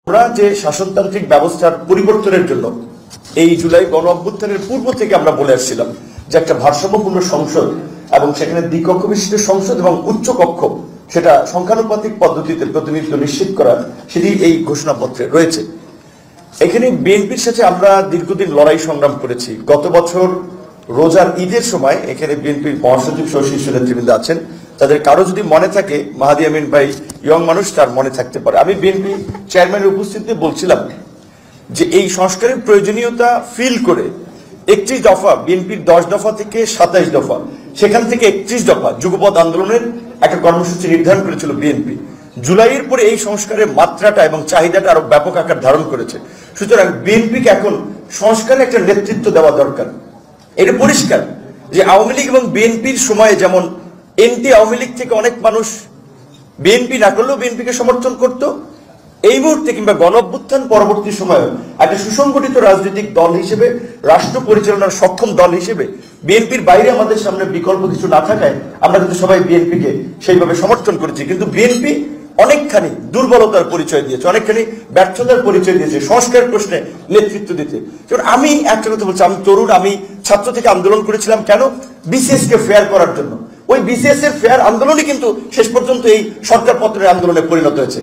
আমরা যে শাসনতান্ত্রিক ব্যবস্থার পরিবর্তনের জন্য এই জুলাই গণ অভ্যুত্থানের পূর্ব থেকে আমরা বলে আসছিলাম যে একটা ভারসাম্যপূর্ণ সংসদ এবং সেখানে দ্বিকক্ষ বিশিষ্ট সংসদ এবং উচ্চ কক্ষ সেটা সংখ্যানুপাতিক পদ্ধতিতে প্রতিনিধিত্ব নিশ্চিত করা সেটি এই ঘোষণাপত্রে রয়েছে। এখানে বিএনপির সাথে আমরা দীর্ঘদিন লড়াই সংগ্রাম করেছি। গত বছর রোজার ঈদের সময় এখানে বিএনপির মহাসচিব সহ শীর্ষ নেতৃবৃন্দ আছেন, তাদের কারো যদি মনে থাকে, মাহাদি আমিন ভাই ইয়ং মানুষ, তার মনে থাকতে পারে, আমি বিএনপি চেয়ারম্যানের উপস্থিতিতে বলছিলাম যে এই সংস্কারের প্রয়োজনীয়তা ফিল করে 31 দফা, বিএনপির 10 দফা থেকে 27 দফা, সেখান থেকে 31 দফা যুগপৎ আন্দোলনের একটা কর্মসূচি নির্ধারণ করেছিল বিএনপি। জুলাইয়ের পরে এই সংস্কারের মাত্রাটা এবং চাহিদাটা আরো ব্যাপক আকার ধারণ করেছে। সুতরাং বিএনপিকে এখন সংস্কারে একটা নেতৃত্ব দেওয়া দরকার। এটা পরিষ্কার যে আওয়ামী লীগ এবং বিএনপির সময়ে যেমন এনটি আওয়ামী লীগ থেকে অনেক মানুষ বিএনপি না করলেও বিএনপিকে সমর্থন করত, এই মুহূর্তে কিংবা গণ অভ্যুত্থান পরবর্তী সময়ে একটা সুসংগঠিত রাজনৈতিক দল হিসেবে, রাষ্ট্র পরিচালনার সক্ষম দল হিসেবে বিএনপির বাইরে আমাদের সামনে বিকল্প কিছু না থাকায় আমরা কিন্তু সবাই বিএনপিকে সেইভাবে সমর্থন করেছি। কিন্তু বিএনপি অনেকখানি দুর্বলতার পরিচয় দিয়েছে, অনেকখানি ব্যর্থতার পরিচয় দিয়েছে সংস্কার প্রশ্নে নেতৃত্ব দিতে। আমি একটা কথা বলছি, আমি তরুণ, আমি ছাত্র থেকে আন্দোলন করেছিলাম কেন? বিসিএস কে ফেয়ার করার জন্য। ওই বিসিএস এর ফেয়ার আন্দোলনই কিন্তু শেষ পর্যন্ত এই সরকার পত্রের আন্দোলনে পরিণত হয়েছে।